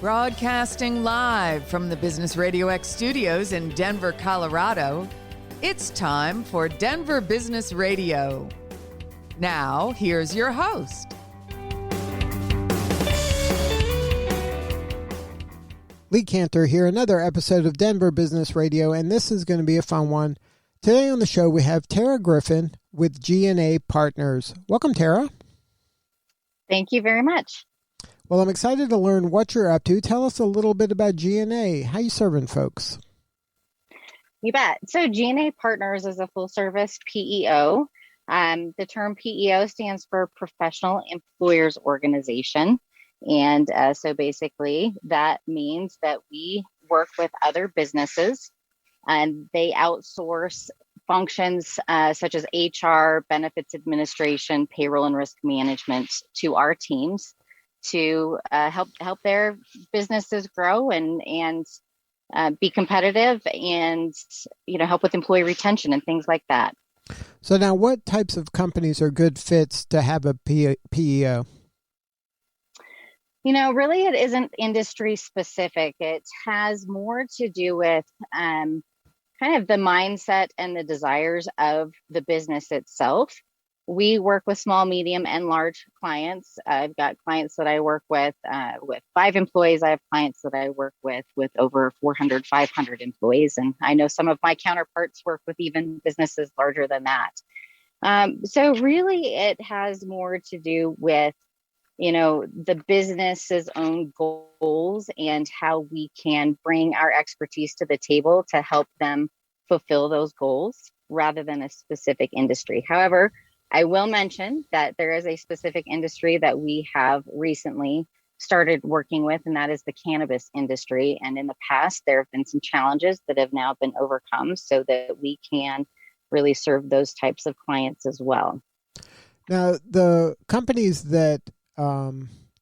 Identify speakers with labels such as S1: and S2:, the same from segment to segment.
S1: Broadcasting live from the Business RadioX studios in Denver, Colorado, it's time for Denver Business Radio. Now, here's your host.
S2: Lee Cantor here, another episode of Denver Business Radio, and this is going to be a fun one. Today on the show, we have Tara Griffin with G&A Partners. Welcome, Tara.
S3: Thank you very much.
S2: Well, I'm excited to learn what you're up to. Tell us a little bit about G&A. How you serving folks?
S3: You bet. So G&A Partners is a full-service PEO. The term PEO stands for Professional Employers Organization. And so basically that means that we work with other businesses and they outsource functions such as HR, benefits administration, payroll and risk management to our teams to help their businesses grow and be competitive and, help with employee retention and things like that.
S2: So now what types of companies are good fits to have a PEO?
S3: Really it isn't industry specific. It has more to do with kind of the mindset and the desires of the business itself. We work with small, medium, and large clients. I've got clients that I work with 5 employees. I have clients that I work with over 400, 500 employees. And I know some of my counterparts work with even businesses larger than that. So really it has more to do with, the business's own goals and how we can bring our expertise to the table to help them fulfill those goals rather than a specific industry. However, I will mention that there is a specific industry that we have recently started working with, and that is the cannabis industry. And in the past, there have been some challenges that have now been overcome so that we can really serve those types of clients as well.
S2: Now, the companies that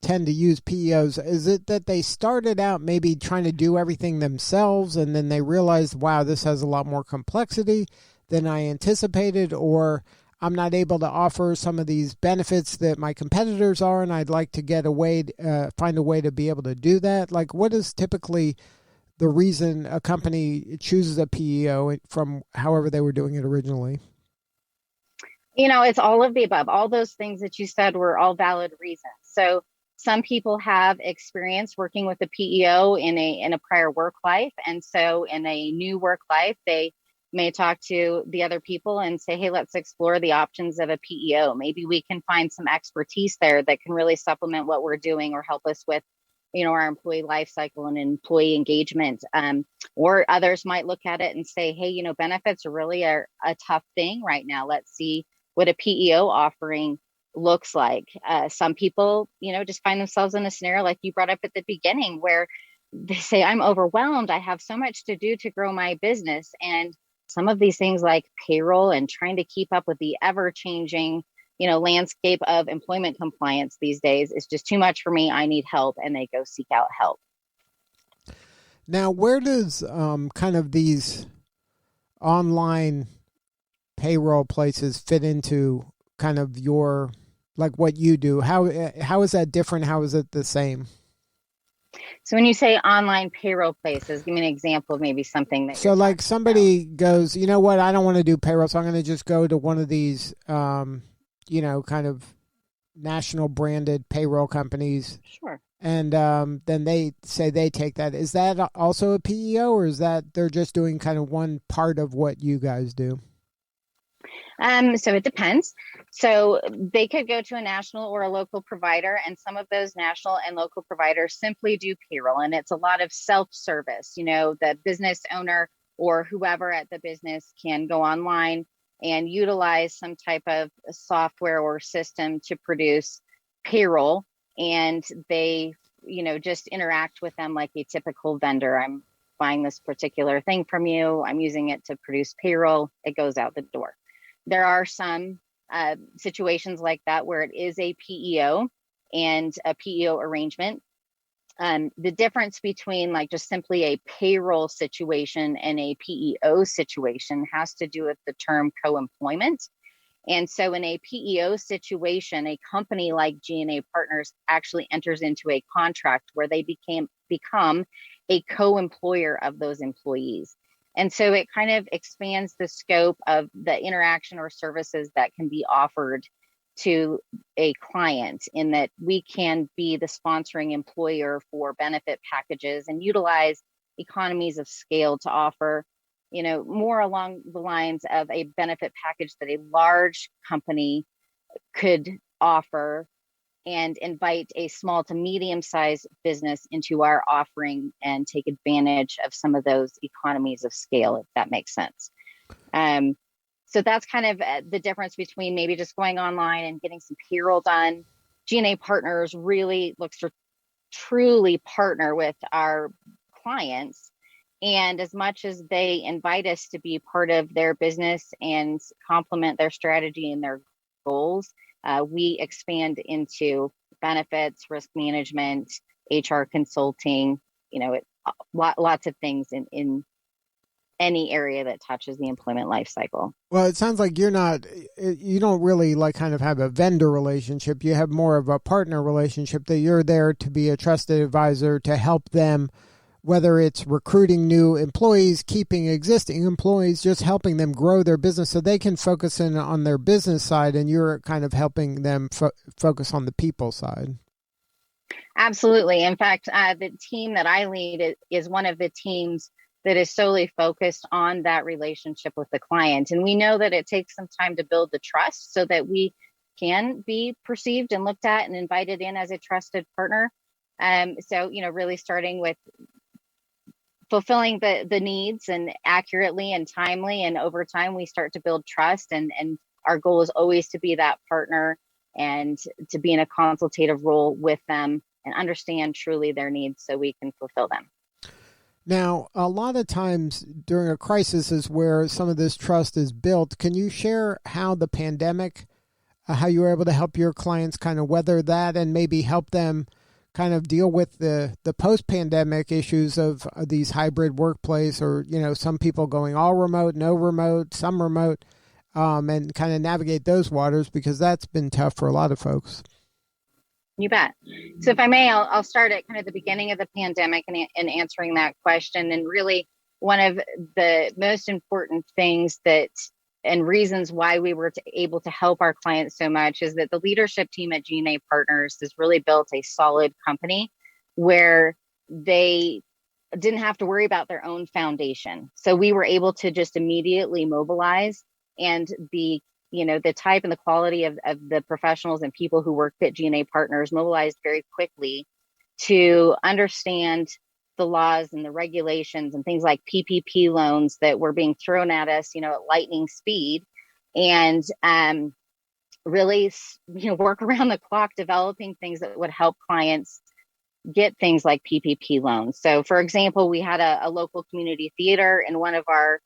S2: tend to use PEOs, is it that they started out maybe trying to do everything themselves and then they realized, wow, this has a lot more complexity than I anticipated, or I'm not able to offer some of these benefits that my competitors are, and I'd like to get find a way to be able to do that? Like, what is typically the reason a company chooses a PEO from however they were doing it originally?
S3: It's all of the above. All those things that you said were all valid reasons. So some people have experience working with a PEO in a prior work life. And so in a new work life, they may talk to the other people and say, hey, let's explore the options of a PEO. Maybe we can find some expertise there that can really supplement what we're doing or help us with, our employee life cycle and employee engagement. Or others might look at it and say, hey, benefits are really a tough thing right now. Let's see what a PEO offering looks like. Some people, just find themselves in a scenario like you brought up at the beginning where they say, I'm overwhelmed. I have so much to do to grow my business. And some of these things like payroll and trying to keep up with the ever-changing, landscape of employment compliance these days is just too much for me. I need help. And they go seek out help.
S2: Now, where does kind of these online payroll places fit into kind of your, like what you do? How is that different? How is it the same?
S3: So when you say online payroll places, give me an example of maybe something that.
S2: So like somebody goes, you know what, I don't want to do payroll, so I'm going to just go to one of these, kind of national branded payroll companies.
S3: Sure.
S2: And then they say they take that. Is that also a PEO, or is that they're just doing kind of one part of what you guys do?
S3: So it depends. So they could go to a national or a local provider, and some of those national and local providers simply do payroll. And it's a lot of self-service. The business owner or whoever at the business can go online and utilize some type of software or system to produce payroll. And they, just interact with them like a typical vendor. I'm buying this particular thing from you. I'm using it to produce payroll. It goes out the door. There are some situations like that where it is a PEO and a PEO arrangement. The difference between like just simply a payroll situation and a PEO situation has to do with the term co-employment. And so in a PEO situation, a company like G&A Partners actually enters into a contract where they become a co-employer of those employees. And so it kind of expands the scope of the interaction or services that can be offered to a client, in that we can be the sponsoring employer for benefit packages and utilize economies of scale to offer, more along the lines of a benefit package that a large company could offer, and invite a small to medium-sized business into our offering and take advantage of some of those economies of scale, if that makes sense. So that's kind of the difference between maybe just going online and getting some payroll done. G&A Partners really looks to truly partner with our clients. And as much as they invite us to be part of their business and complement their strategy and their goals, we expand into benefits, risk management, HR consulting, lots of things in any area that touches the employment life cycle.
S2: Well, it sounds like you don't really kind of have a vendor relationship. You have more of a partner relationship, that you're there to be a trusted advisor to help them, whether it's recruiting new employees, keeping existing employees, just helping them grow their business so they can focus in on their business side, and you're kind of helping them focus on the people side.
S3: Absolutely. In fact, the team that I lead is one of the teams that is solely focused on that relationship with the client. And we know that it takes some time to build the trust so that we can be perceived and looked at and invited in as a trusted partner. So, really starting with fulfilling the needs and accurately and timely. And over time, we start to build trust. And our goal is always to be that partner and to be in a consultative role with them and understand truly their needs so we can fulfill them.
S2: Now, a lot of times during a crisis is where some of this trust is built. Can you share how the pandemic, how you were able to help your clients kind of weather that and maybe help them kind of deal with the post-pandemic issues of these hybrid workplace, or, some people going all remote, no remote, some remote, and kind of navigate those waters, because that's been tough for a lot of folks.
S3: You bet. So if I may, I'll start at kind of the beginning of the pandemic and answering that question. And really, one of the most important things and reasons why we were able to help our clients so much is that the leadership team at G&A Partners has really built a solid company where they didn't have to worry about their own foundation. So we were able to just immediately mobilize, and the type and the quality of the professionals and people who worked at G&A Partners mobilized very quickly to understand the laws and the regulations and things like PPP loans that were being thrown at us, at lightning speed, and really, work around the clock developing things that would help clients get things like PPP loans. So, for example, we had a local community theater in one of our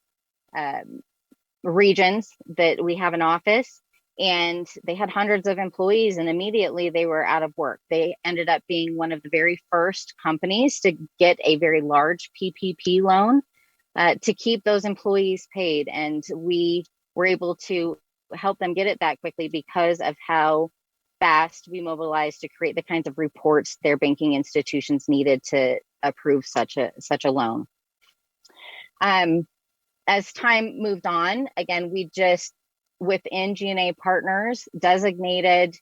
S3: regions that we have an office, and they had hundreds of employees, and immediately they were out of work. They ended up being one of the very first companies to get a very large PPP loan to keep those employees paid. And we were able to help them get it that quickly because of how fast we mobilized to create the kinds of reports their banking institutions needed to approve such a loan. As time moved on, again, we just, within G&A Partners, designated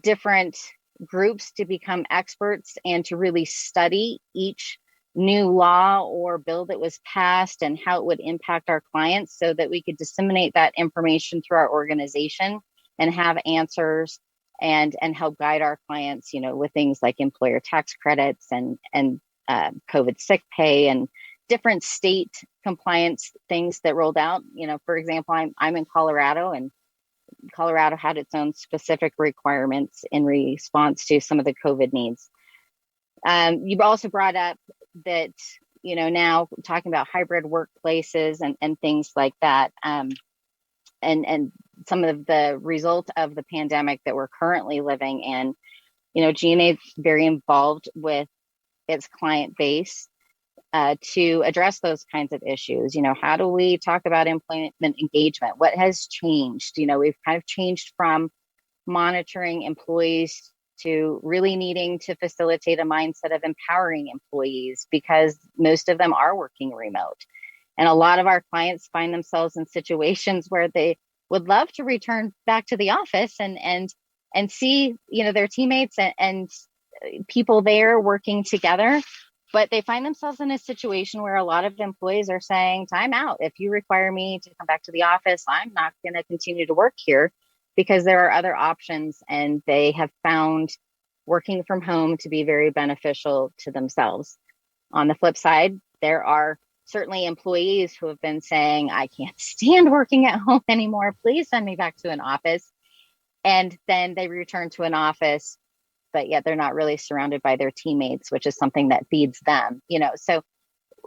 S3: different groups to become experts and to really study each new law or bill that was passed and how it would impact our clients, so that we could disseminate that information through our organization and have answers and help guide our clients, with things like employer tax credits and COVID sick pay and different state compliance things that rolled out. For example, I'm in Colorado, and Colorado had its own specific requirements in response to some of the COVID needs. You've also brought up that, now talking about hybrid workplaces and things like that, and some of the result of the pandemic that we're currently living in. G&A is very involved with its client base. to address those kinds of issues. How do we talk about employment engagement? What has changed? We've kind of changed from monitoring employees to really needing to facilitate a mindset of empowering employees, because most of them are working remote. And a lot of our clients find themselves in situations where they would love to return back to the office and see, their teammates and people there working together. But they find themselves in a situation where a lot of employees are saying, time out. If you require me to come back to the office, I'm not going to continue to work here, because there are other options, and they have found working from home to be very beneficial to themselves. On the flip side, there are certainly employees who have been saying, I can't stand working at home anymore. Please send me back to an office. And then they return to an office, but yet they're not really surrounded by their teammates, which is something that feeds them. So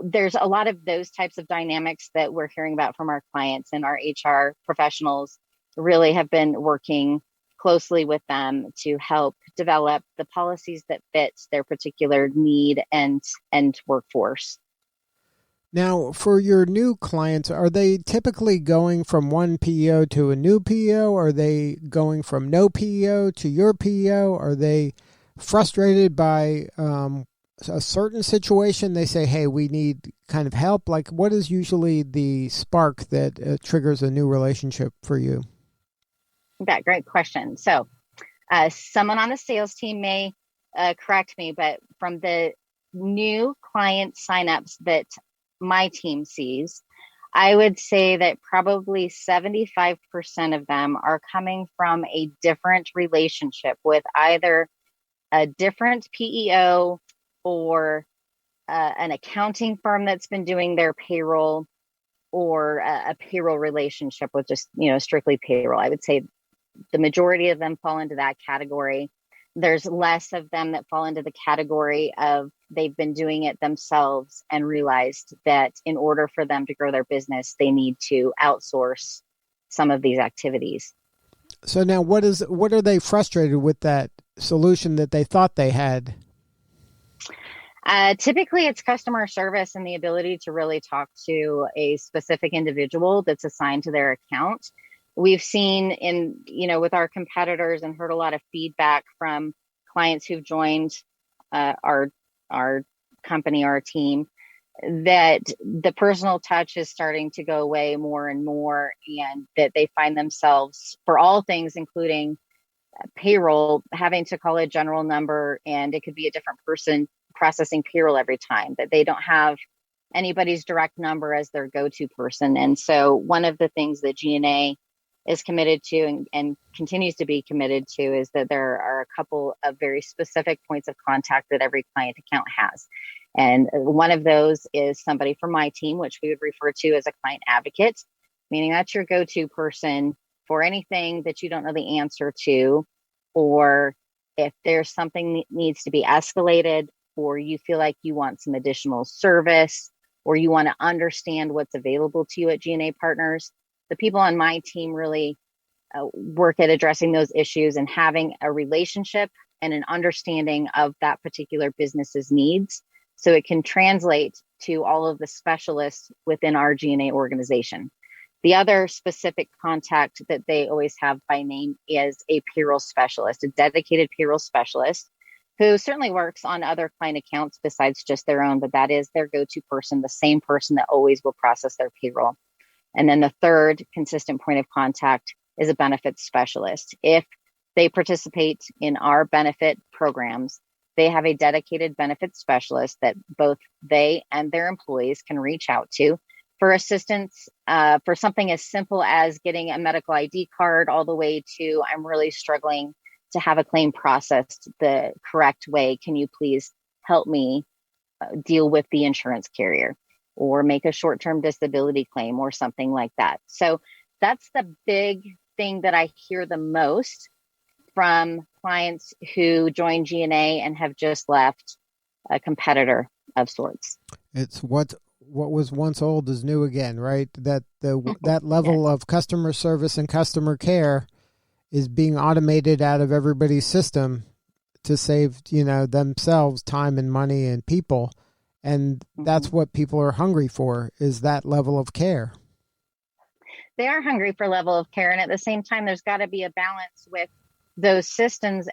S3: there's a lot of those types of dynamics that we're hearing about from our clients, and our HR professionals really have been working closely with them to help develop the policies that fit their particular need and workforce.
S2: Now, for your new clients, are they typically going from one PEO to a new PEO? Are they going from no PEO to your PEO? Are they frustrated by a certain situation? They say, hey, we need kind of help. Like, what is usually the spark that triggers a new relationship for you?
S3: Yeah, great question. So someone on the sales team may correct me, but from the new client signups that my team sees, I would say that probably 75% of them are coming from a different relationship with either a different PEO or an accounting firm that's been doing their payroll, or a payroll relationship with just, strictly payroll. I would say the majority of them fall into that category. There's less of them that fall into the category of they've been doing it themselves and realized that in order for them to grow their business, they need to outsource some of these activities.
S2: So now what are they frustrated with that solution that they thought they had?
S3: Typically it's customer service and the ability to really talk to a specific individual that's assigned to their account. We've seen with our competitors and heard a lot of feedback from clients who've joined our company, our team, that the personal touch is starting to go away more and more, and that they find themselves, for all things, including payroll, having to call a general number, and it could be a different person processing payroll every time, that they don't have anybody's direct number as their go-to person. And so one of the things that G&A is committed to and continues to be committed to is that there are a couple of very specific points of contact that every client account has. And one of those is somebody from my team, which we would refer to as a client advocate, meaning that's your go-to person for anything that you don't know the answer to, or if there's something that needs to be escalated, or you feel like you want some additional service, or you want to understand what's available to you at G&A Partners. The people on my team really work at addressing those issues and having a relationship and an understanding of that particular business's needs, so it can translate to all of the specialists within our G&A organization. The other specific contact that they always have by name is a payroll specialist, a dedicated payroll specialist, who certainly works on other client accounts besides just their own, but that is their go-to person, the same person that always will process their payroll. And then the third consistent point of contact is a benefits specialist. If they participate in our benefit programs, they have a dedicated benefits specialist that both they and their employees can reach out to for assistance for something as simple as getting a medical ID card, all the way to, I'm really struggling to have a claim processed the correct way. Can you please help me deal with the insurance carrier, or make a short-term disability claim, or something like that? So that's the big thing that I hear the most from clients who join G&A and have just left a competitor of sorts.
S2: It's what was once old is new again, right? That level
S3: Yes.
S2: of customer service and customer care is being automated out of everybody's system to save, themselves time and money and people. And that's what people are hungry for, is that level of care.
S3: They are hungry for level of care. And at the same time, there's got to be a balance with those systems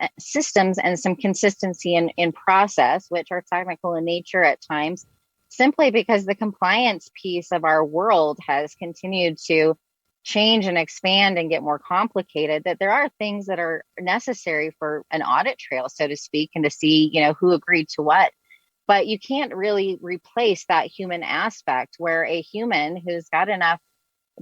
S3: and some consistency in process, which are technical in nature at times, simply because the compliance piece of our world has continued to change and expand and get more complicated, that there are things that are necessary for an audit trail, so to speak, and to see, who agreed to what. But you can't really replace that human aspect, where a human who's got enough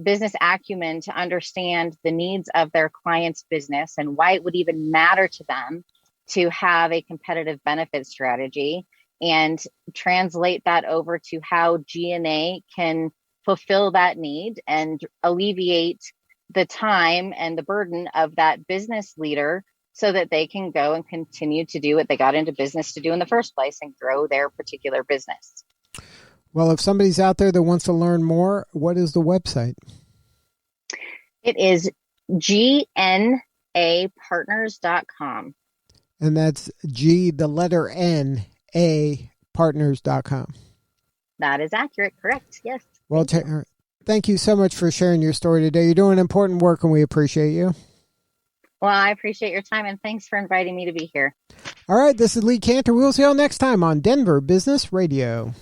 S3: business acumen to understand the needs of their client's business and why it would even matter to them to have a competitive benefit strategy, and translate that over to how G&A can fulfill that need and alleviate the time and the burden of that business leader, so that they can go and continue to do what they got into business to do in the first place and grow their particular business.
S2: Well, if somebody's out there that wants to learn more, what is the website?
S3: It is gnapartners.com.
S2: And that's G, the letter N, A, partners.com.
S3: That is accurate. Correct. Yes.
S2: Well, thank you so much for sharing your story today. You're doing important work, and we appreciate you.
S3: Well, I appreciate your time, and thanks for inviting me to be here.
S2: All right, this is Lee Cantor. We'll see you all next time on Denver Business Radio.